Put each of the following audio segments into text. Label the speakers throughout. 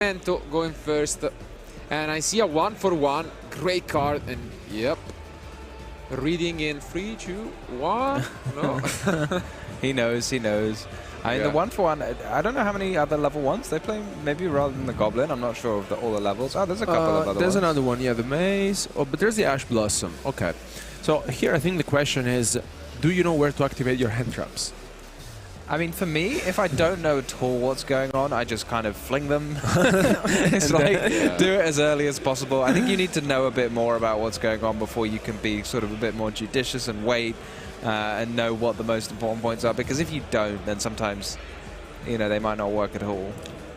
Speaker 1: Memento going first, and I see a 1-for-1, great card, and yep, reading in 3, 2, 1. No,
Speaker 2: he knows. I mean, the 1-for-1. I don't know how many other level 1s they play. Maybe rather than the Goblin. I'm not sure of all the levels. Oh, there's a couple of other
Speaker 3: There's
Speaker 2: ones.
Speaker 3: another one, yeah, the Maze. Oh, but there's the Ash Blossom. Okay, so here I think the question is, do you know where to activate your hand traps?
Speaker 2: I mean, for me, if I don't know at all what's going on, I just kind of fling them. It's like, do it as early as possible. I think you need to know a bit more about what's going on before you can be sort of a bit more judicious and wait and know what the most important points are. Because if you don't, then sometimes, you know, they might not work at all.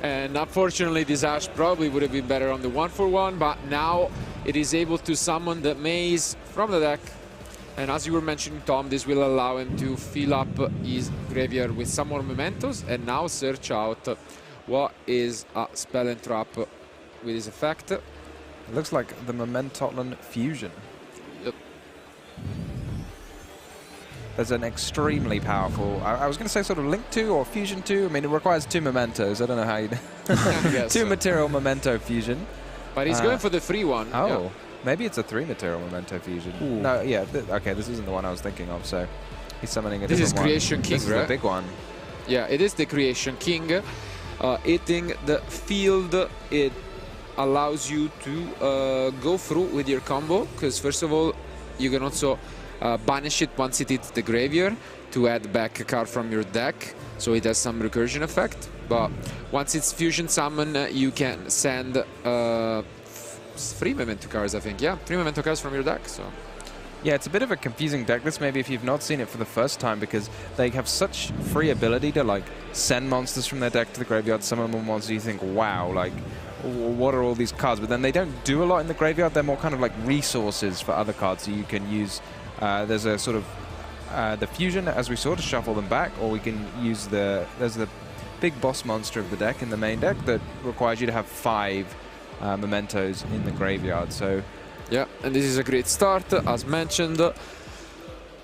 Speaker 1: and unfortunately this Ash probably would have been better on the 1-for-1, but now it is able to summon the Maze from the deck. And as you were mentioning, Tom, this will allow him to fill up his graveyard with some more mementos and now search out what is a spell and trap with his effect.
Speaker 2: It looks like the Mementotlan fusion.
Speaker 1: Yep.
Speaker 2: There's an extremely powerful, I was going to say sort of Link 2 or Fusion 2. I mean, it requires 2 mementos. I don't know how you do. 2 material memento fusion.
Speaker 1: But he's going for the free one.
Speaker 2: Oh.
Speaker 1: Yeah.
Speaker 2: Maybe it's a 3 material memento fusion.
Speaker 3: Ooh.
Speaker 2: No, yeah, okay, this isn't the one I was thinking of, so he's summoning a
Speaker 1: This
Speaker 2: different
Speaker 1: is Creation
Speaker 2: one.
Speaker 1: King,
Speaker 2: This is
Speaker 1: right?
Speaker 2: the big one.
Speaker 1: Yeah, it is the Creation King. Hitting the field, it allows you to go through with your combo, because first of all, you can also banish it once it hits the graveyard to add back a card from your deck, so it has some recursion effect. But once it's fusion summon, you can send 3 memento cards, I think. Yeah, 3 memento cards from your deck. So
Speaker 2: Yeah, it's a bit of a confusing deck, this maybe if you've not seen it for the first time, because they have such free ability to like send monsters from their deck to the graveyard, summon more monsters. You think, wow, like what are all these cards? But then they don't do a lot in the graveyard. They're more kind of like resources for other cards, so you can use. There's a sort of the fusion, as we saw, to shuffle them back, or we can use there's the big boss monster of the deck in the main deck that requires you to have 5 mementos in the graveyard. So
Speaker 1: yeah, and this is a great start, as mentioned.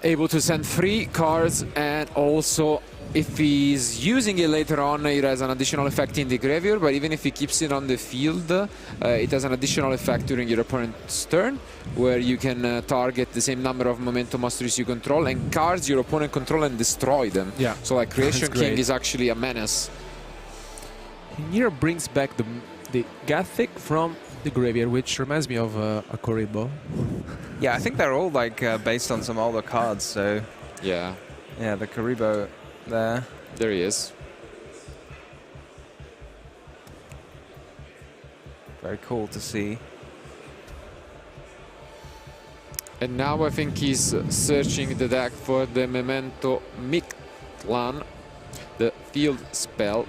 Speaker 1: Able to send 3 cards, and also if he's using it later on, it has an additional effect in the graveyard, but even if he keeps it on the field, it has an additional effect during your opponent's turn, where you can target the same number of memento monsters you control and cards your opponent control and destroy them.
Speaker 3: Yeah.
Speaker 1: So like Creation
Speaker 3: That's
Speaker 1: King
Speaker 3: great.
Speaker 1: is actually a menace.
Speaker 3: Here brings back the Gathic from the graveyard, which reminds me of a Koribo.
Speaker 2: yeah, I think they're all like based on some older cards. So
Speaker 1: Yeah,
Speaker 2: yeah, the Karibo there.
Speaker 1: there he is.
Speaker 2: Very cool to see.
Speaker 1: And now I think he's searching the deck for the Mementotlan, the field spell.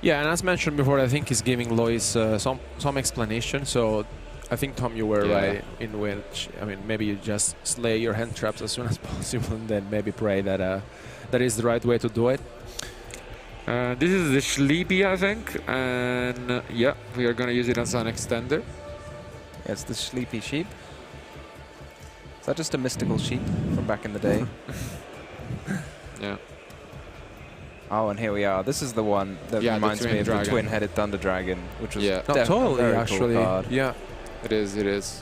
Speaker 3: Yeah, and as mentioned before, I think he's giving Lois some explanation. So I think, Tom, you were right in which, I mean, maybe you just slay your hand traps as soon as possible and then maybe pray that that is the right way to do it.
Speaker 1: This is the Sleepy, I think, and yeah, we are going to use it as an extender.
Speaker 2: Yeah, it's the Sleepy Sheep. Is that just a mystical sheep from back in the day?
Speaker 1: Yeah.
Speaker 2: Oh, and here we are. This is the one that reminds me of the twin-headed Thunder Dragon, which was
Speaker 3: Totally,
Speaker 2: a very
Speaker 3: actually.
Speaker 2: cool card.
Speaker 3: Yeah.
Speaker 1: It is, it is.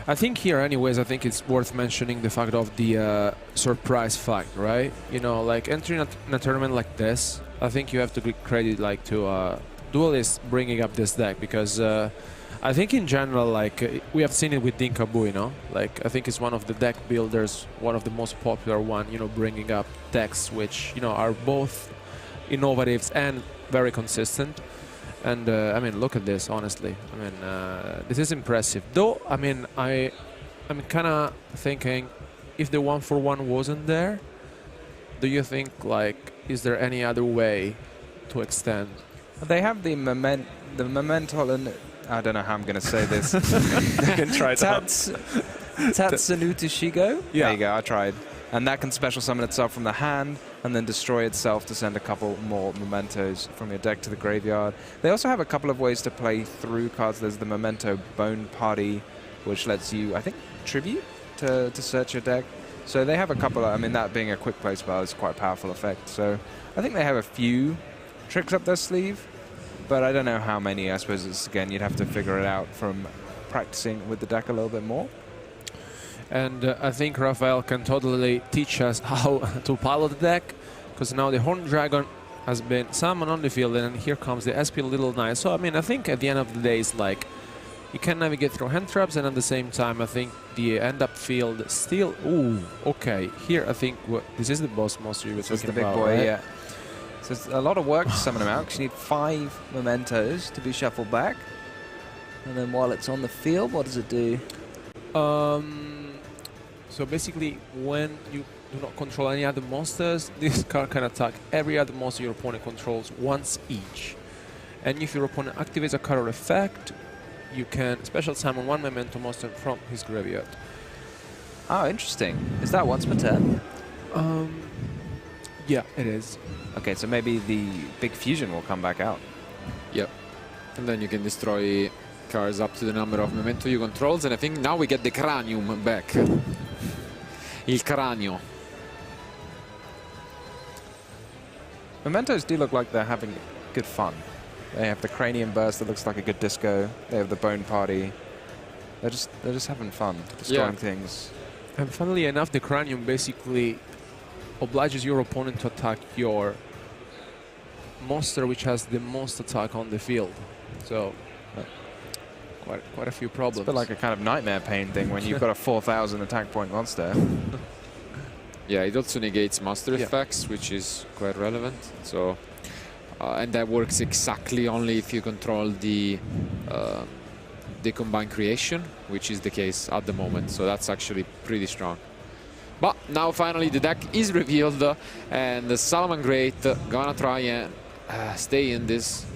Speaker 3: I think here, anyways, I think it's worth mentioning the fact of the surprise fact, right? You know, like entering a tournament like this, I think you have to give credit like to duelists bringing up this deck, because I think in general, like we have seen it with Dinkabu, you know, like I think it's one of the deck builders, one of the most popular one, you know, bringing up decks which, you know, are both innovative and very consistent. And I mean, look at this, honestly. I mean, this is impressive. Though, I mean, I'm kind of thinking, if the 1-for-1 wasn't there, do you think, like, is there any other way to extend?
Speaker 2: They have the Mementotlan. I don't know how I'm going to say this.
Speaker 3: You can try
Speaker 2: Tatsunutushigo?
Speaker 3: Yeah.
Speaker 2: There you go, I tried. And that can special summon itself from the hand and then destroy itself to send a couple more mementos from your deck to the graveyard. They also have a couple of ways to play through cards. There's the Memento Bone Party, which lets you, I think, tribute to search your deck. So they have a couple of, I mean, that being a quick play spell is quite a powerful effect. So I think they have a few tricks up their sleeve, but I don't know how many. I suppose it's, again, you'd have to figure it out from practicing with the deck a little bit more.
Speaker 3: And I think Raphael can totally teach us how to pilot the deck, because now the Horned Dragon has been summoned on the field, and here comes the SP Little Knight. So, I mean, I think at the end of the day, it's like you can navigate through hand traps, and at the same time, I think the end-up field still... Ooh, okay. Here, I think this is the boss monster you were talking about.
Speaker 2: This is the big boy,
Speaker 3: right?
Speaker 2: yeah. So it's a lot of work to summon him out, because you need 5 mementos to be shuffled back. And then while it's on the field, what does it do?
Speaker 3: So basically, when you do not control any other monsters, this card can attack every other monster your opponent controls once each. And if your opponent activates a card or effect, you can special summon 1 memento monster from his graveyard.
Speaker 2: Oh, interesting. Is that once per turn?
Speaker 3: Yeah, it is.
Speaker 2: Okay, so maybe the big fusion will come back out.
Speaker 1: Yep. And then you can destroy cards up to the number of memento you controls, and I think now we get the cranium back. Il cranio.
Speaker 2: Mementos do look like they're having good fun. They have the cranium burst that looks like a good disco. They have the bone party. They're just having fun, destroying things.
Speaker 3: And funnily enough, the cranium basically obliges your opponent to attack your monster which has the most attack on the field. So quite a few problems.
Speaker 2: It's a bit like a kind of nightmare pain thing when you've got a 4,000 attack point monster.
Speaker 1: Yeah, it also negates master effects, which is quite relevant. So, and that works exactly only if you control the combined creation, which is the case at the moment. So that's actually pretty strong. But now finally the deck is revealed, and the Salamangreat gonna try and stay in this.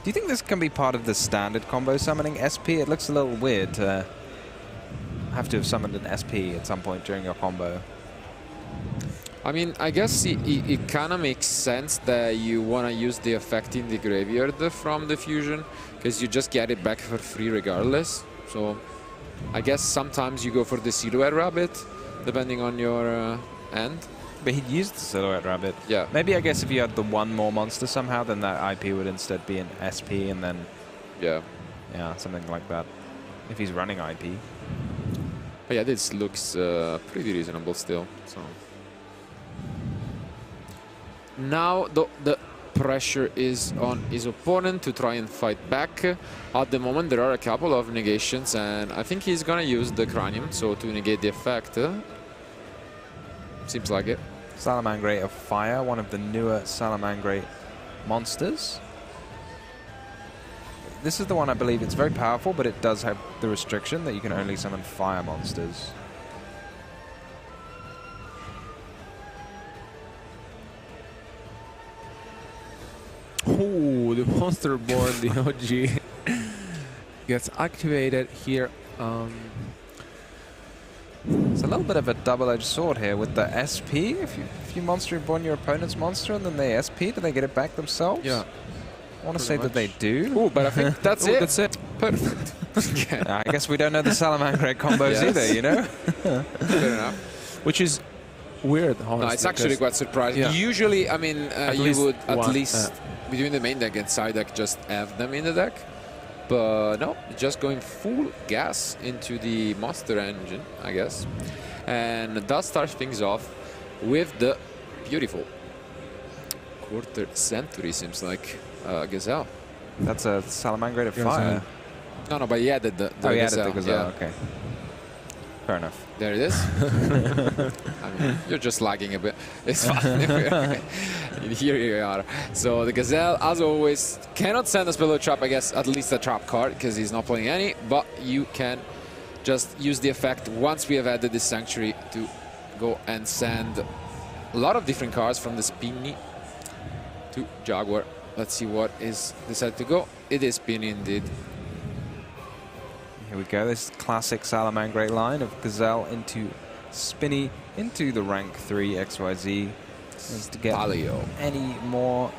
Speaker 2: Do you think this can be part of the standard combo summoning SP? It looks a little weird to have to have summoned an SP at some point during your combo.
Speaker 1: I mean, I guess it kind of makes sense that you want to use the effect in the graveyard from the fusion, because you just get it back for free regardless. So I guess sometimes you go for the Silhouette Rabbit, depending on your end.
Speaker 2: But he'd used the Silhouette Rabbit.
Speaker 1: Yeah.
Speaker 2: Maybe I guess if you had the one more monster somehow, then that IP would instead be an SP, and then...
Speaker 1: Yeah,
Speaker 2: something like that. If he's running IP.
Speaker 1: But yeah, this looks pretty reasonable still. So now the pressure is on his opponent to try and fight back. At the moment there are a couple of negations, and I think he's gonna use the cranium so to negate the effect. Seems like it.
Speaker 2: Salamangreat of Fire, one of the newer Salamangreat monsters. This is the one I believe it's very powerful, but it does have the restriction that you can only summon fire monsters.
Speaker 3: Oh, the Monster Born, the OG, gets activated here.
Speaker 2: It's a little bit of a double-edged sword here with the SP. If you Monster Born your opponent's monster and then they SP, do they get it back themselves?
Speaker 3: Yeah.
Speaker 2: I want to say that they do.
Speaker 1: Oh, but I think that's it.
Speaker 3: That's it.
Speaker 1: Perfect.
Speaker 2: I guess we don't know the Salamangreat combos either, you know?
Speaker 1: Fair enough.
Speaker 3: Which is weird, honestly.
Speaker 1: No, it's actually quite surprising.
Speaker 3: Yeah.
Speaker 1: Usually, I mean, you would at
Speaker 3: one,
Speaker 1: least between the main deck and side deck just have them in the deck. But no, just going full gas into the monster engine, I guess. And that starts things off with the beautiful quarter century, seems like, Gazelle.
Speaker 2: That's a Salamangreat of Fire.
Speaker 1: No, but he added the
Speaker 2: he
Speaker 1: Gazelle.
Speaker 2: added the Gazelle,
Speaker 1: Yeah.
Speaker 2: okay. Fair enough.
Speaker 1: There it is. I mean, you're just lagging a bit. It's fine. Here you are. So the Gazelle, as always, cannot send a spell trap, I guess, at least a trap card, because he's not playing any, but you can just use the effect once we have added this Sanctuary to go and send a lot of different cards from the Spinny to Jaguar. Let's see what is decided to go. It is Spinny indeed.
Speaker 2: Here we go, this classic Salamangreat line of Gazelle into Spinny, into the rank 3 XYZ. Is to get any more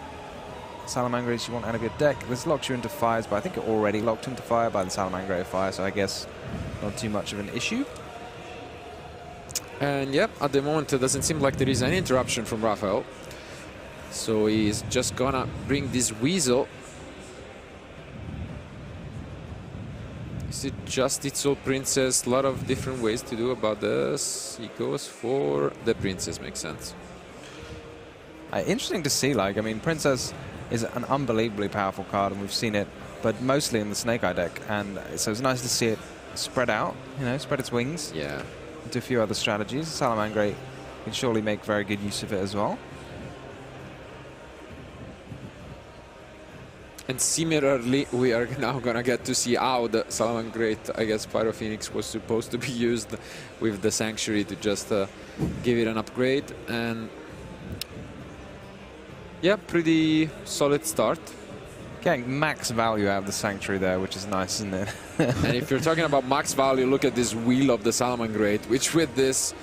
Speaker 2: Salamangreats you want out of your deck. This locks you into fires, but I think it already locked into fire by the Salamangreat of Fire, so I guess not too much of an issue.
Speaker 1: And yep, at the moment it doesn't seem like there is any interruption from Rafael. So he's just gonna bring this Weasel. Is it just its old princess? A lot of different ways to do about this. He goes for the princess, makes sense.
Speaker 2: Interesting to see, like, I mean, Princess is an unbelievably powerful card, and we've seen it, but mostly in the Snake Eye deck, and so it's nice to see it spread out, you know, spread its wings.
Speaker 1: Yeah.
Speaker 2: Into a few other strategies. Salamangreat can surely make very good use of it as well.
Speaker 1: And similarly, we are now gonna get to see how the Salamangreat, I guess, Pyro Phoenix was supposed to be used with the Sanctuary to just give it an upgrade. And yeah, pretty solid start.
Speaker 2: Getting max value out of the Sanctuary there, which is nice, isn't it?
Speaker 1: And if you're talking about max value, look at this wheel of the Salamangreat, which with this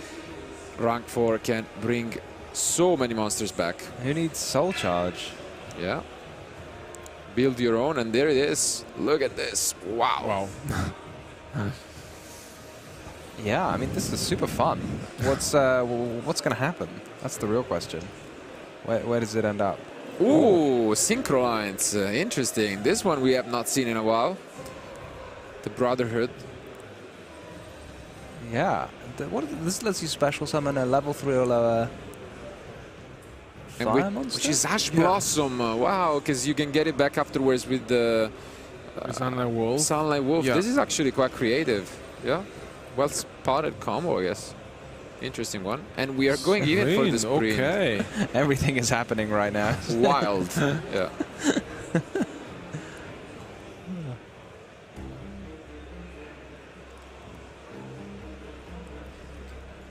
Speaker 1: rank 4 can bring so many monsters back.
Speaker 2: Who needs Soul Charge?
Speaker 1: Yeah. Build your own, and there it is. Look at this. Wow.
Speaker 2: Yeah, I mean, this is super fun. What's going to happen? That's the real question. Where does it end up?
Speaker 1: Ooh, Synchro Lines. Interesting. This one we have not seen in a while. The Brotherhood.
Speaker 2: Yeah. This lets you special summon a level 3 or lower fire monster?
Speaker 1: Which is Ash Blossom. Wow, because you can get it back afterwards with the
Speaker 3: Sunlight Wolf.
Speaker 1: Sunlight Wolf.
Speaker 3: Yeah.
Speaker 1: This is actually quite creative. Yeah. Well spotted combo, I guess. Interesting one. And we are going even for the sprint.
Speaker 3: Okay.
Speaker 2: Everything is happening right now.
Speaker 1: Wild. Yeah.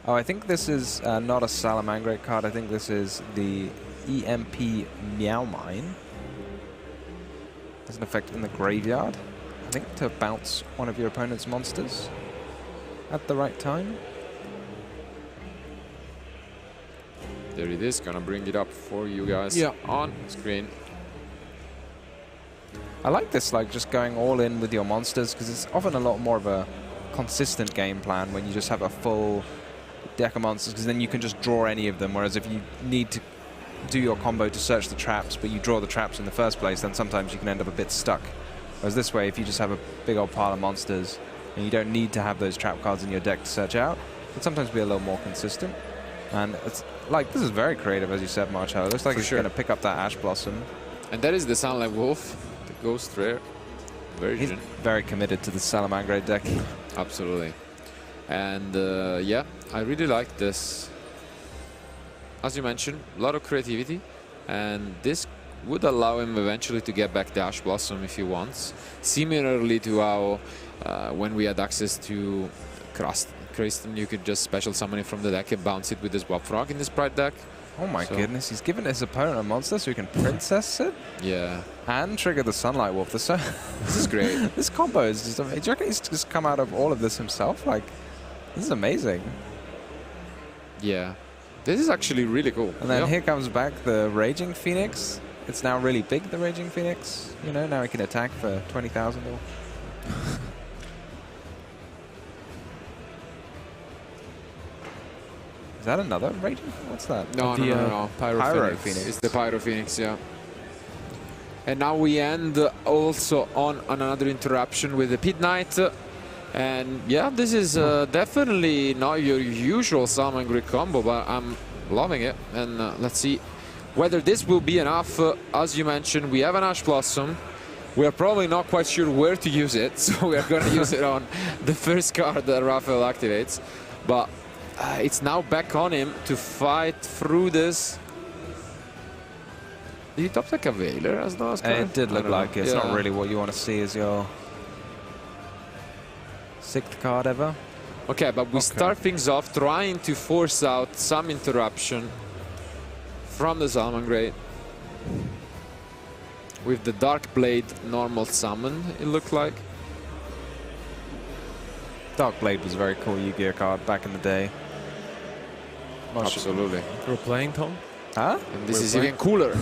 Speaker 2: Oh, I think this is not a Salamangreat card. I think this is the EMP Meow Mine. Has an effect in the graveyard. I think to bounce one of your opponent's monsters at the right time.
Speaker 1: There it is. Gonna bring it up for you guys on screen.
Speaker 2: I like this, like just going all in with your monsters, because it's often a lot more of a consistent game plan when you just have a full deck of monsters, because then you can just draw any of them, whereas if you need to do your combo to search the traps, but you draw the traps in the first place, then sometimes you can end up a bit stuck. Whereas this way, if you just have a big old pile of monsters, and you don't need to have those trap cards in your deck to search out, it can sometimes be a little more consistent. And it's like, this is very creative, as you said, Marcello. It looks like it's going to pick up that Ash Blossom.
Speaker 1: And that is the Sunlight Wolf, the Ghost Rare version.
Speaker 2: He's very committed to the Salamangreat deck.
Speaker 1: Absolutely. And yeah, I really like this. As you mentioned, a lot of creativity. And this would allow him eventually to get back the Ash Blossom if he wants. Similarly to how when we had access to Kristen, you could just special summon it from the deck and bounce it with the Swap Frog in this Pride deck.
Speaker 2: Oh my goodness, he's given his opponent a monster so he can princess it?
Speaker 1: Yeah.
Speaker 2: And trigger the Sunlight Wolf. This
Speaker 1: is great.
Speaker 2: This combo is just amazing. Do you reckon he's just come out of all of this himself? Like, this is amazing.
Speaker 1: Yeah. This is actually really cool.
Speaker 2: And then here comes back the Raging Phoenix. It's now really big, the Raging Phoenix. You know, now he can attack for 20,000 or... Is that another Raging? What's that?
Speaker 1: No. Pyro Phoenix. It's the Pyro Phoenix, yeah. And now we end also on another interruption with the Pit Knight. And yeah, this is definitely not your usual Salamangreat combo, but I'm loving it. And let's see whether this will be enough. As you mentioned, we have an Ash Blossom. We are probably not quite sure where to use it, so we are going to use it on the first card that Rafael activates. But it's now back on him to fight through this. Did he top deck a Veiler as the last card?
Speaker 2: It did look like it. It's not really what you want to see as your 6th card ever.
Speaker 1: Okay, but we start things off trying to force out some interruption from the Salamangreat. With the Dark Blade normal summon, it looked like.
Speaker 2: Dark Blade was a very cool Yu-Gi-Oh card back in the day.
Speaker 1: Absolutely.
Speaker 3: We're playing, Tom?
Speaker 2: Huh?
Speaker 1: And this is even cooler.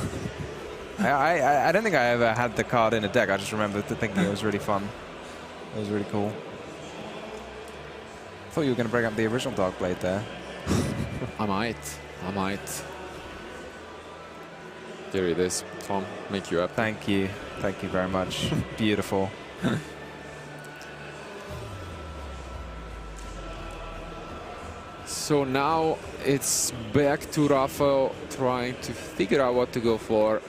Speaker 2: I don't think I ever had the card in a deck. I just remember thinking it was really fun. It was really cool. I thought you were going to bring up the original Dark Blade there.
Speaker 1: I might. There it is. Tom, make you up.
Speaker 2: Thank you very much. Beautiful.
Speaker 1: So now it's back to Rafael trying to figure out what to go for.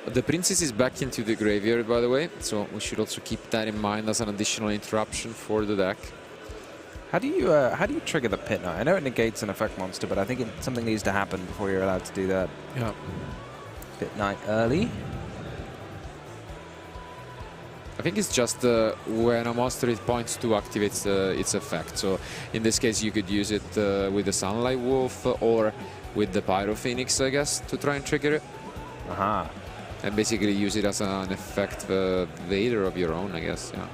Speaker 1: The princess is back into the graveyard, by the way, so we should also keep that in mind as an additional interruption for the deck.
Speaker 2: How do you trigger the Pit Knight? I know it negates an effect monster, but I think something needs to happen before you're allowed to do that.
Speaker 3: Yeah.
Speaker 2: Pit Knight early.
Speaker 1: I think it's just when a monster it points to activates its effect. So in this case, you could use it with the Sunlight Wolf or with the Pyro Phoenix, I guess, to try and trigger it.
Speaker 2: Aha.
Speaker 1: And basically use it as an effect vader of your own, I guess, yeah.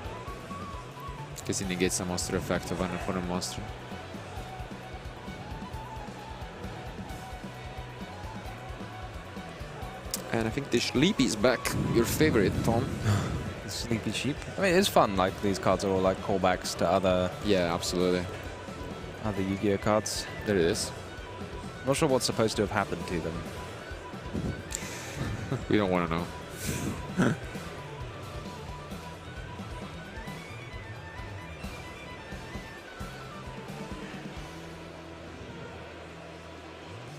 Speaker 1: Because it negates a monster effect of an opponent monster. And I think the Sleepy is back. Your favorite, Tom.
Speaker 2: Sleepy Sheep. I mean, it is fun. Like these cards are all like callbacks to other.
Speaker 1: Yeah, absolutely.
Speaker 2: Other Yu-Gi-Oh cards.
Speaker 1: There it is.
Speaker 2: Not sure what's supposed to have happened to them.
Speaker 1: We don't want to know.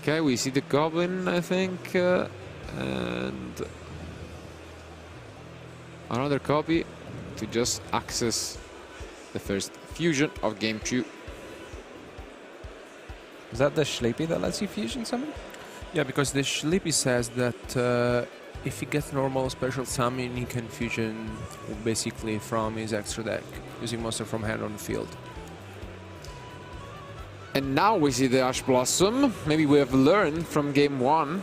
Speaker 1: Okay, we see the Goblin, I think, and another copy to just access the first fusion of game 2.
Speaker 2: Is that the Sleepy that lets you fusion summon?
Speaker 3: Yeah, because the Sleepy says that if he gets normal special summon, he can fusion basically from his extra deck, using monster from hand on the field.
Speaker 1: And now we see the Ash Blossom. Maybe we have learned from game 1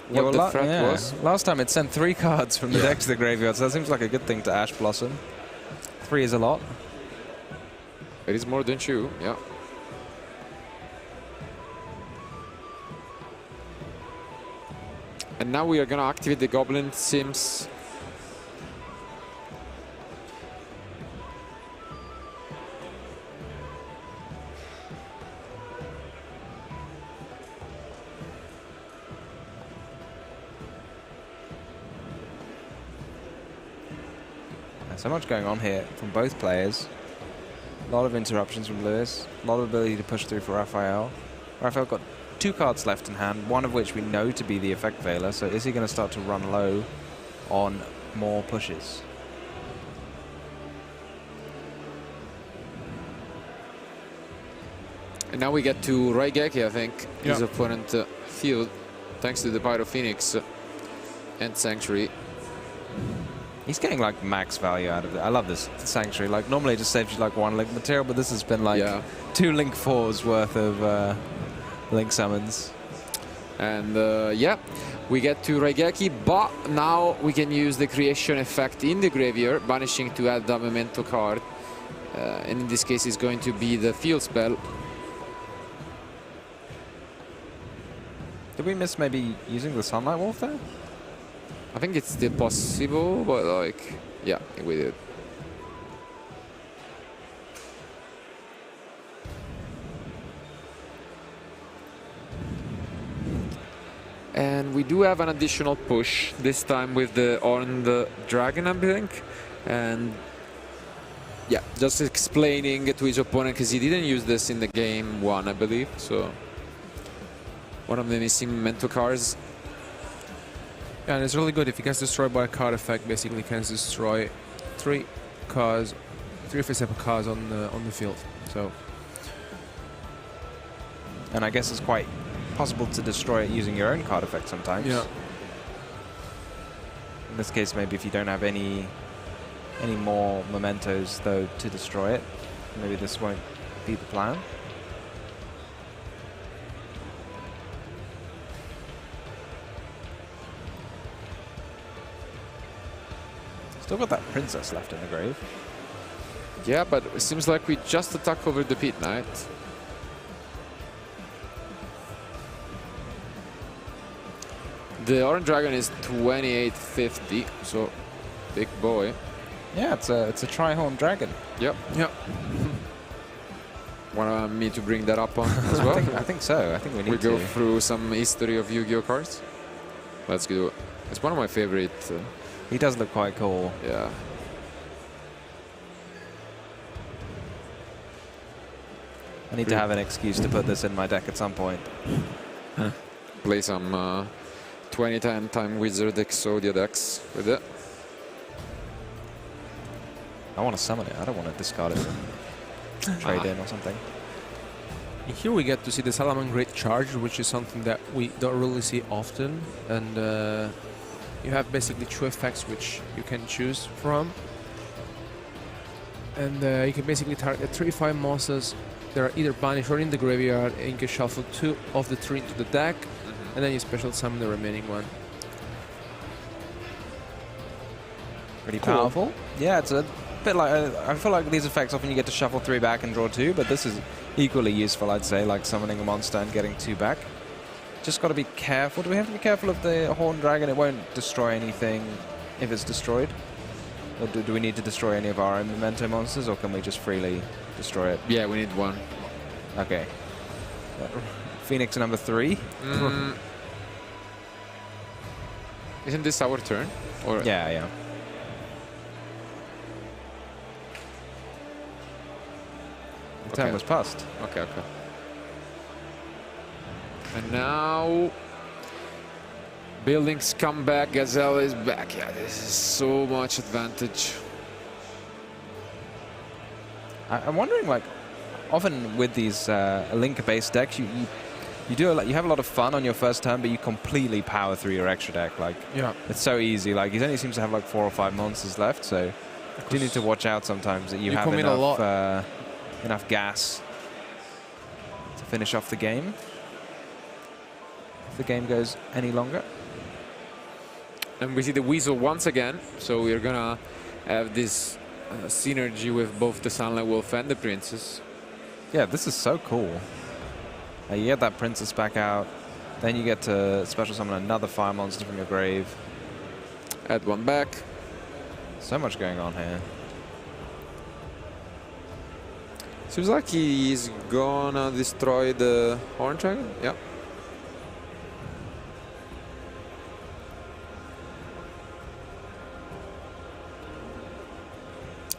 Speaker 1: what the threat was.
Speaker 2: Last time it sent 3 cards from the deck to the graveyard, so that seems like a good thing to Ash Blossom. 3 is a lot.
Speaker 1: It is more than 2, yeah. And now we are gonna activate the Goblin, it seems.
Speaker 2: So much going on here from both players. A lot of interruptions from Lewis. A lot of ability to push through for Raphael. Raphael got 2 cards left in hand, one of which we know to be the Effect Veiler. So is he going to start to run low on more pushes?
Speaker 1: And now we get to Raigeki, I think, his opponent field, thanks to the Pyro Phoenix and Sanctuary.
Speaker 2: He's getting like max value out of it. I love this Sanctuary. Like normally it just saves you like 1 link material, but this has been like 2 link 4s worth of link summons. And
Speaker 1: yeah, we get to Raigeki, but now we can use the creation effect in the graveyard, banishing to add a memento card. And in this case, it's going to be the field spell.
Speaker 2: Did we miss maybe using the Sunlight Wolf there?
Speaker 1: I think it's still possible, but like, yeah, we did. And we do have an additional push, this time with the Horned Dragon, I think. And yeah, just explaining to his opponent, because he didn't use this in the game 1, I believe. So one of the missing memento cards.
Speaker 3: Yeah, and it's really good if he gets destroyed by a card effect. Basically, he can destroy 3 cards, 3 face-up cards on the field. So,
Speaker 2: and I guess it's quite possible to destroy it using your own card effect sometimes.
Speaker 3: Yeah.
Speaker 2: In this case, maybe if you don't have any more mementos though to destroy it, maybe this won't be the plan. Still got that princess left in the grave.
Speaker 1: Yeah, but it seems like we just attack over the Pit Knight. The Orange Dragon is 2850, so big boy.
Speaker 2: Yeah, it's a Tri-Horn Dragon.
Speaker 1: Yep.
Speaker 3: Yep.
Speaker 1: Want me to bring that up on as well?
Speaker 2: I think so. I think we need
Speaker 1: We
Speaker 2: to.
Speaker 1: go through some history of Yu-Gi-Oh cards. Let's do it. It's one of my favorite.
Speaker 2: He does look quite cool.
Speaker 1: Yeah.
Speaker 2: I need to have an excuse to put this in my deck at some point.
Speaker 1: Play some 2010 Time Wizard Exodia decks with it.
Speaker 2: I want to summon it. I don't want to discard it. Trade in or something.
Speaker 3: Here we get to see the Salamangreat charge, which is something that we don't really see often. And you have basically 2 effects which you can choose from. And you can basically target 3-5 monsters. They are either banished or in the graveyard, and you can shuffle 2 of the 3 into the deck, and then you special summon the remaining one.
Speaker 2: Pretty
Speaker 3: Cool.
Speaker 2: powerful. Yeah, it's a bit like I feel like these effects often you get to shuffle 3 back and draw 2, but this is equally useful, I'd say, like summoning a monster and getting 2 back. Just got to be careful. Do we have to be careful of the Horned Dragon? It won't destroy anything if it's destroyed. Or do we need to destroy any of our own Memento monsters, or can we just freely destroy it?
Speaker 1: Yeah, we need one.
Speaker 2: Okay. Phoenix number 3.
Speaker 1: Isn't this our turn? Or
Speaker 2: Yeah. The turn
Speaker 1: Okay.
Speaker 2: was passed.
Speaker 1: Okay. And now buildings come back. Gazelle is back. Yeah, this is so much advantage.
Speaker 2: I'm wondering, like, often with these linker-based decks, you have a lot of fun on your first turn, but you completely power through your extra deck. Like,
Speaker 3: Yeah.
Speaker 2: it's so easy. Like, he only seems to have like 4 or 5 monsters left, so you do need to watch out sometimes that you have
Speaker 3: commit a lot.
Speaker 2: enough gas to finish off the game. If the game goes any longer.
Speaker 1: And we see the Weasel once again. So we're gonna have this synergy with both the Sunlight Wolf and the Princess.
Speaker 2: Yeah, this is so cool. You get that Princess back out, then you get to special summon another fire monster from your grave.
Speaker 1: Add one back.
Speaker 2: So much going on here.
Speaker 1: Seems like he's gonna destroy the Horned Dragon. Yeah.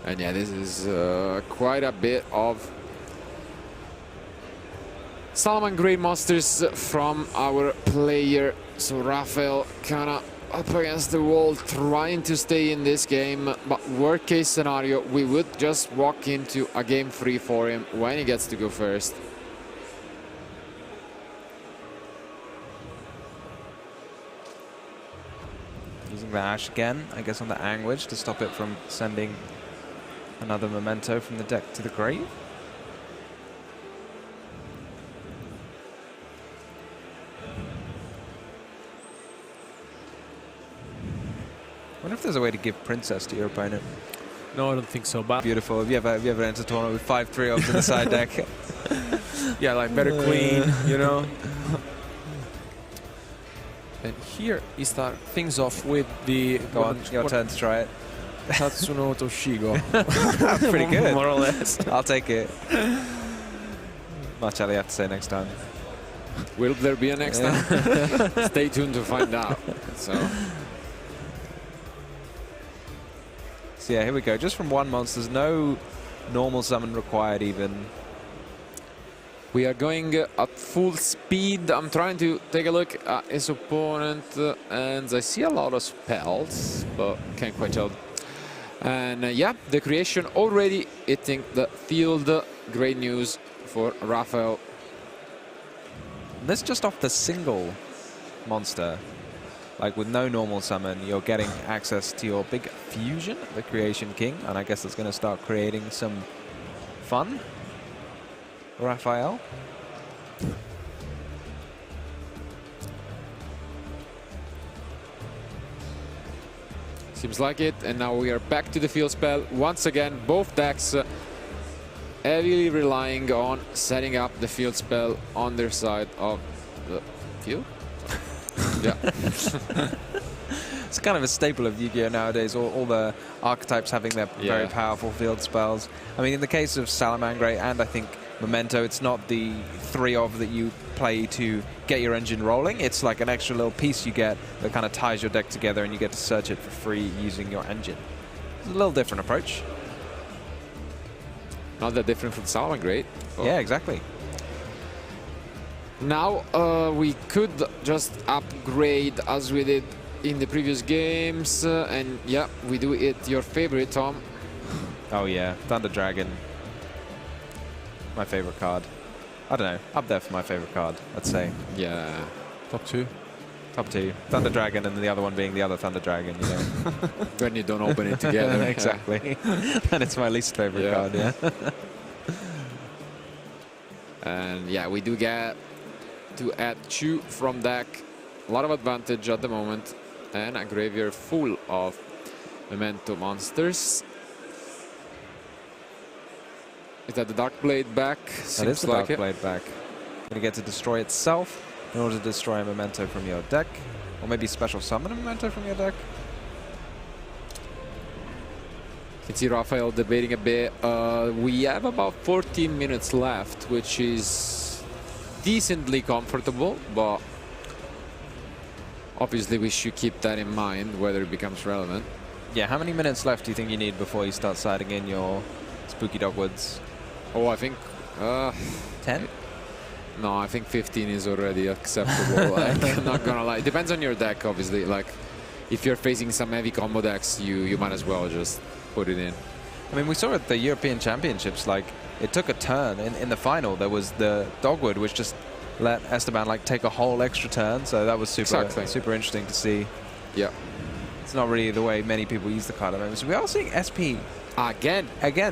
Speaker 1: And yeah, this is quite a bit of Salamangreat monsters from our player. So Rafael kinda up against the wall, trying to stay in this game, but worst case scenario, we would just walk into a game free for him when he gets to go first.
Speaker 2: Using the Ash again, I guess on the Anguish to stop it from sending another Memento from the deck to the grave. I wonder if there's a way to give Princess to your opponent.
Speaker 3: No, I don't think so. But
Speaker 2: Beautiful. Have you ever entered a tournament with 5/3 odds in the side deck?
Speaker 3: yeah, like better queen, you know. And here he starts things off with the
Speaker 2: Go on, your turn to try it.
Speaker 3: Tatsuno Toshigo.
Speaker 2: Pretty good.
Speaker 3: More or less.
Speaker 2: I'll take it. Much Ali have to say next time.
Speaker 1: Will there be a next time? Stay tuned to find out. So
Speaker 2: yeah, here we go. Just from one monster. There's no normal summon required even.
Speaker 1: we are going at full speed. I'm trying to take a look at his opponent, and I see a lot of spells, but can't quite tell. And yeah, the creation already hitting the field. Great news for Rafael.
Speaker 2: This just off the single monster. Like with no normal summon, you're getting access to your big fusion, the Creation King, and I guess that's going to start creating some fun. Raphael.
Speaker 1: Seems like it, and now we are back to the field spell. Once again, both decks heavily relying on setting up the field spell on their side of the field. Yeah.
Speaker 2: It's kind of a staple of Yu-Gi-Oh! Nowadays, all the archetypes having their very
Speaker 1: Yeah.
Speaker 2: powerful field spells. I mean, in the case of Salamangreat and I think Memento, it's not the 3 of that you play to get your engine rolling. It's like an extra little piece you get that kind of ties your deck together, and you get to search it for free using your engine. It's a little different approach.
Speaker 1: Not that different from Salamangreat. Oh.
Speaker 2: Yeah, exactly.
Speaker 1: Now we could just upgrade as we did in the previous games, and yeah, we do it. Your favorite, Tom?
Speaker 2: Oh yeah, Thunder Dragon. My favorite card. I don't know, up there for my favorite card, I'd say.
Speaker 1: Yeah.
Speaker 3: Top 2.
Speaker 2: Top 2. Thunder Dragon, and the other one being the other Thunder Dragon, you know.
Speaker 1: When you don't open it together.
Speaker 2: Exactly. And it's my least favorite card, yeah.
Speaker 1: And yeah, we do get to add 2 from deck. A lot of advantage at the moment. And a graveyard full of Memento monsters. Is that the Dark Blade back?
Speaker 2: That is the Dark Blade back. Going to get to destroy itself in order to destroy a Memento from your deck. Or maybe special summon a Memento from your deck.
Speaker 1: You can see Raphael debating a bit. We have about 14 minutes left, which is decently comfortable, but obviously we should keep that in mind, whether it becomes relevant.
Speaker 2: Yeah, how many minutes left do you think you need before you start siding in your Spooky Dogwoods?
Speaker 1: Oh, I think
Speaker 2: 10?
Speaker 1: No, I think 15 is already acceptable. Like, I'm not gonna lie. It depends on your deck, obviously. Like, if you're facing some heavy combo decks, you might as well just put it in.
Speaker 2: I mean, we saw at the European Championships, like, it took a turn. In the final, there was the Dogwood, which just let Esteban, like, take a whole extra turn. So that was super interesting to see.
Speaker 1: Yeah.
Speaker 2: It's not really the way many people use the card at the moment. So we are seeing SP again,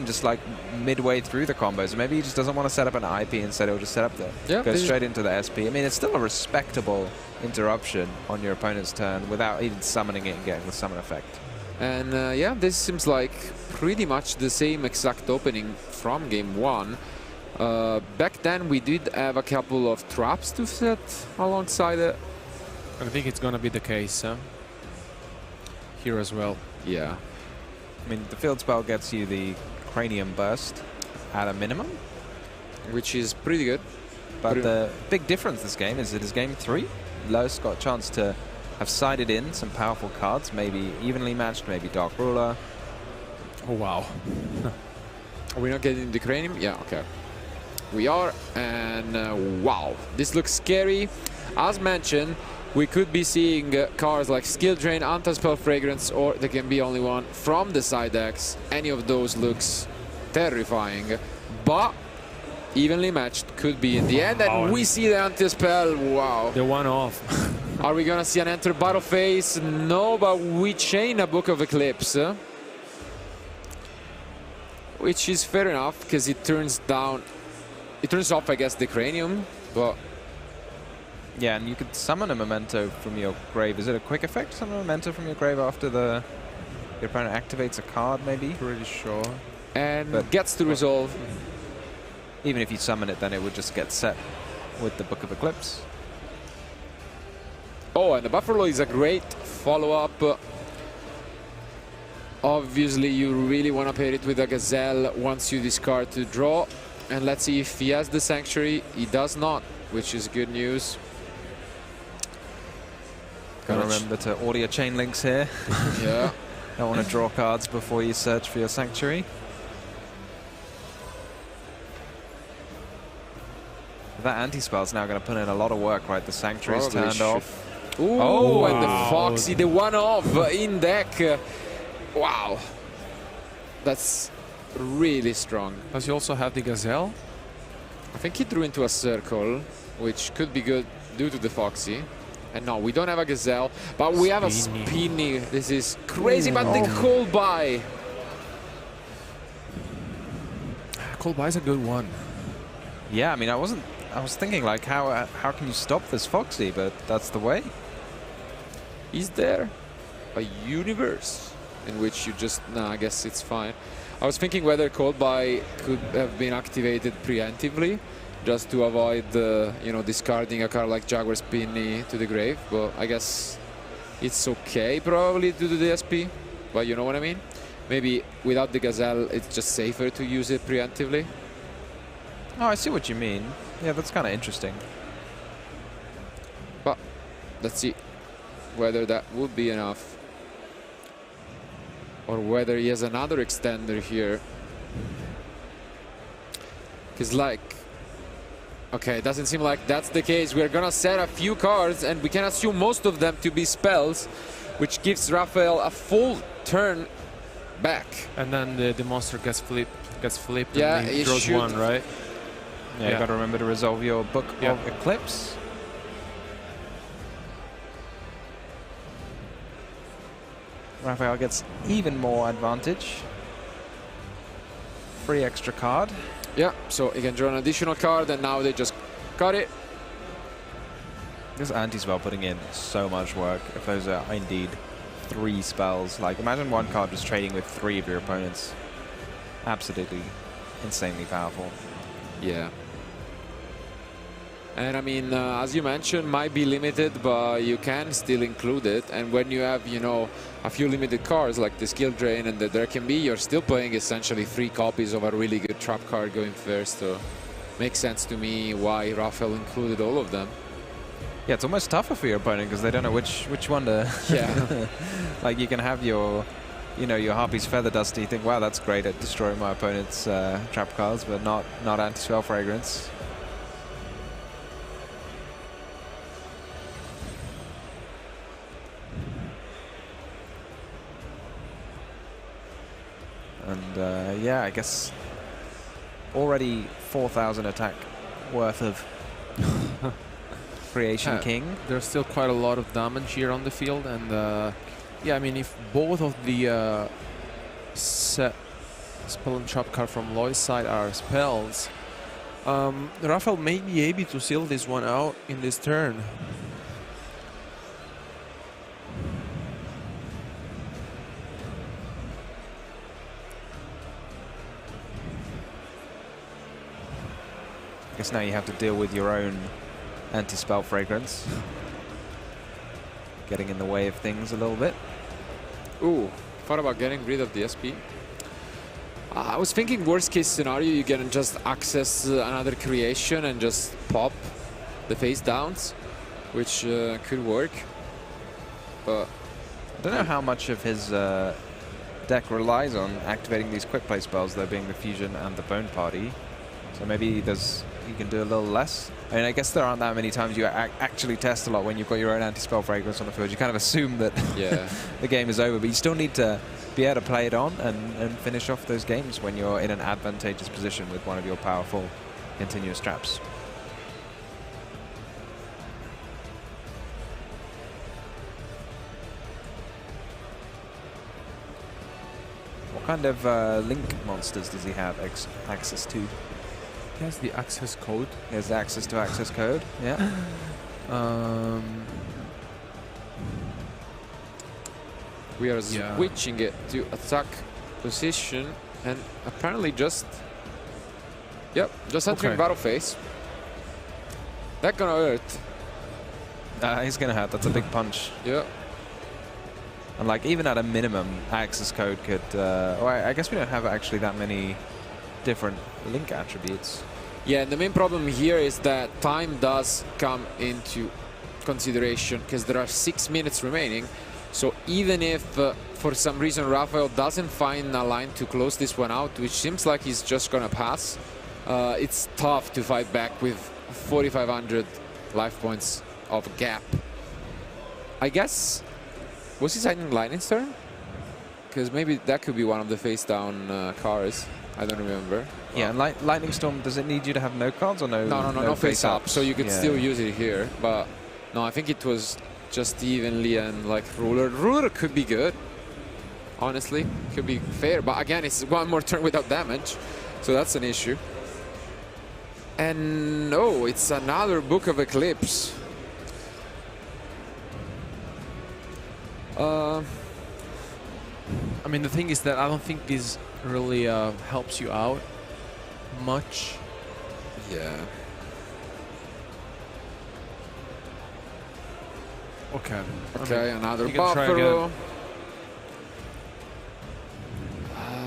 Speaker 2: just like midway through the combos. Maybe he just doesn't want to set up an IP, instead he'll just set up go straight into the SP. I mean, it's still a respectable interruption on your opponent's turn without even summoning it and getting the summon effect.
Speaker 1: And yeah, this seems like pretty much the same exact opening from game 1. Back then we did have a couple of traps to set alongside it.
Speaker 3: I think it's gonna be the case here as well.
Speaker 1: Yeah.
Speaker 2: I mean, the field spell gets you the Cranium Burst at a minimum,
Speaker 1: which is pretty good.
Speaker 2: But the big difference this game is it is game 3. Lowe's got a chance to have sided in some powerful cards, maybe evenly matched, maybe Dark Ruler.
Speaker 3: Oh, wow.
Speaker 1: Are we not getting the Cranium? Yeah, okay. We are, and wow, this looks scary. As mentioned, we could be seeing cards like Skill Drain, Anti-Spell Fragrance, or there can be only one from the side decks. Any of those looks terrifying, but evenly matched could be in the end, and we see the Anti-Spell. Wow.
Speaker 3: The one-off.
Speaker 1: Are we gonna see an enter battle phase? No, but we chain a Book of Eclipse, which is fair enough, because it turns off, I guess, the Cranium, but...
Speaker 2: Yeah, and you could summon a Memento from your grave. Is it a quick effect, summon a Memento from your grave after your opponent activates a card, maybe?
Speaker 3: Pretty sure.
Speaker 1: And gets to resolve.
Speaker 2: Even if you summon it, then it would just get set with the Book of Eclipse.
Speaker 1: Oh, and the Buffalo is a great follow-up. Obviously, you really want to pair it with a Gazelle once you discard to draw. And let's see if he has the Sanctuary. He does not, which is good news.
Speaker 2: Gotta remember to order your chain links here.
Speaker 1: Yeah.
Speaker 2: Don't want to draw cards before you search for your Sanctuary. That anti-spell is now going to put in a lot of work, right? The Sanctuary's turned off.
Speaker 1: Ooh,
Speaker 2: oh,
Speaker 1: and the Foxy, the one-off in deck. Wow. That's really strong.
Speaker 3: Does he also have the Gazelle?
Speaker 1: I think he drew into a circle, which could be good due to the Foxy. And no, we don't have a Gazelle, but we have a Spinny. This is crazy, but the Cold Buy.
Speaker 3: Cold Buy is a good one.
Speaker 2: Yeah, I mean, I was thinking, like, how can you stop this Foxy? But that's the way.
Speaker 1: Is there a universe in which you just... No, I guess it's fine. I was thinking whether Cold Buy could have been activated preemptively, just to avoid, discarding a card like Jaguar Spinny to the grave. But I guess it's okay, probably, to do the SP. But you know what I mean? Maybe without the Gazelle, it's just safer to use it preemptively.
Speaker 2: Oh, I see what you mean. Yeah, that's kind of interesting.
Speaker 1: But let's see whether that would be enough. Or whether he has another extender here. Because like... Okay, it doesn't seem like that's the case. We're gonna set a few cards and we can assume most of them to be spells, which gives Raphael a full turn back.
Speaker 3: And then the monster gets flipped.
Speaker 1: Yeah,
Speaker 3: and
Speaker 1: he
Speaker 3: he draws
Speaker 1: should.
Speaker 3: one, right?
Speaker 2: Yeah, you got to remember to resolve your Book
Speaker 3: Yeah.
Speaker 2: of Eclipse. Raphael gets even more advantage. Free extra card.
Speaker 1: Yeah, so he can draw an additional card and now they just got it.
Speaker 2: This anti-spell putting in so much work. If those are indeed 3 spells, like imagine one card just trading with 3 of your opponents. Absolutely insanely powerful.
Speaker 1: Yeah. And I mean, as you mentioned, might be limited, but you can still include it. And when you have, you know, a few limited cards like the Skill Drain and the There Can Be, you're still playing essentially 3 copies of a really good trap card going first. So makes sense to me why Raphael included all of them.
Speaker 2: Yeah, it's almost tougher for your opponent because they don't know which one to...
Speaker 1: Yeah.
Speaker 2: Like you can have your, you know, your Harpy's Feather Duster. You think, wow, that's great at destroying my opponent's trap cards, but not anti-spell fragrance. And yeah, I guess already 4,000 attack worth of Creation King.
Speaker 3: There's still quite a lot of damage here on the field, and yeah, I mean, if both of the set spell and trap card from Loy's side are spells, Raphael may be able to seal this one out in this turn.
Speaker 2: I guess now you have to deal with your own anti-spell fragrance. Getting in the way of things a little bit.
Speaker 1: Ooh, thought about getting rid of the SP. I was thinking worst case scenario, you can just access another creation and just pop the face downs, which could work. But
Speaker 2: I don't know how much of his deck relies on activating these quick play spells, there being the Fusion and the Bone Party. So maybe you can do a little less. I mean, I guess there aren't that many times you actually test a lot when you've got your own anti-spell fragrance on the field. You kind of assume that
Speaker 1: yeah.
Speaker 2: the game is over, but you still need to be able to play it on and finish off those games when you're in an advantageous position with one of your powerful continuous traps. What kind of link monsters does he have access to?
Speaker 3: He has the access code.
Speaker 2: He has access to access code, yeah.
Speaker 1: We are switching it to attack position and apparently just entering battle phase. That gonna hurt.
Speaker 2: He's gonna hurt. That's a big punch.
Speaker 1: Yeah.
Speaker 2: And like even at a minimum, access code could. Well, I guess we don't have actually that many different link attributes.
Speaker 1: Yeah, and the main problem here is that time does come into consideration because there are 6 minutes remaining. So even if for some reason Raphael doesn't find a line to close this one out, which seems like he's just gonna pass, it's tough to fight back with 4,500 life points of gap. I guess, was he signing Lightning's turn? Because maybe that could be one of the face down cards. I don't remember.
Speaker 2: Yeah, and Lightning Storm, does it need you to have no cards or no?
Speaker 1: No face up. So you could still use it here, but no, I think it was just evenly and like Ruler. Ruler could be good, honestly, could be fair. But again, it's one more turn without damage, so that's an issue. And no, it's another Book of Eclipse.
Speaker 3: I mean, the thing is that I don't think this really helps you out much.
Speaker 1: Yeah.
Speaker 3: Okay.
Speaker 1: Okay, another
Speaker 3: you can try
Speaker 1: Buffalo.
Speaker 3: again.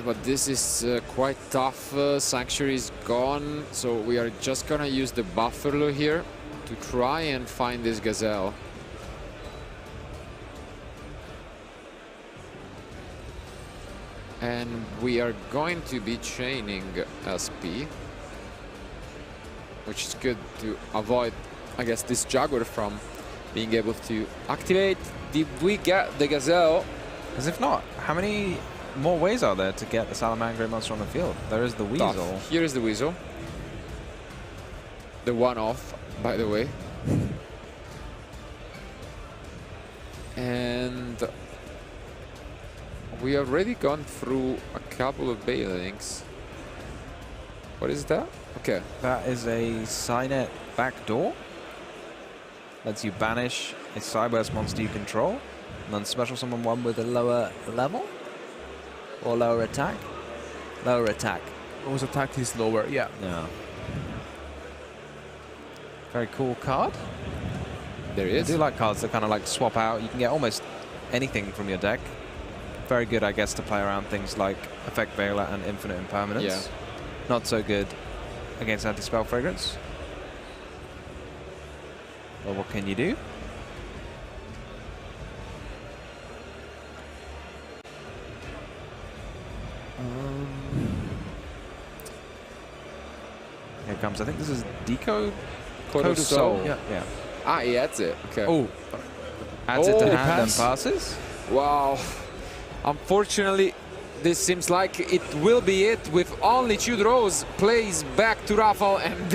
Speaker 1: but this is quite tough. Sanctuary is gone, so we are just gonna use the Buffalo here to try and find this Gazelle. And we are going to be chaining SP, which is good to avoid, I guess, this Jaguar from being able to activate. Did we get the Gazelle?
Speaker 2: As if not, how many more ways are there to get the Salamangreat monster on the field? There is the Weasel.
Speaker 1: Tough. Here is the Weasel. The one-off, by the way. And we already gone through a couple of Bailings. What is that? Okay.
Speaker 2: That is a Cynet backdoor. Lets you banish a Cyburst monster you control, and then special summon one with a lower level or lower attack. Lower attack.
Speaker 3: Whose attack is lower, yeah.
Speaker 2: Yeah. Very cool card.
Speaker 1: There is.
Speaker 2: I do like cards that kind of like swap out. You can get almost anything from your deck. Very good, I guess, to play around things like Effect Veiler and Infinite Impermanence.
Speaker 1: Yeah.
Speaker 2: Not so good against Anti-Spell Fragrance. Well, what can you do? Here comes, I think this is Decode?
Speaker 1: Code of Soul.
Speaker 2: Yeah.
Speaker 1: Ah, he adds it. Okay.
Speaker 3: Oh,
Speaker 2: Adds it to
Speaker 1: Oh,
Speaker 2: hand and
Speaker 3: pass.
Speaker 2: passes.
Speaker 1: Wow. Unfortunately, this seems like it will be it with only 2 draws. Plays back to Rafal, and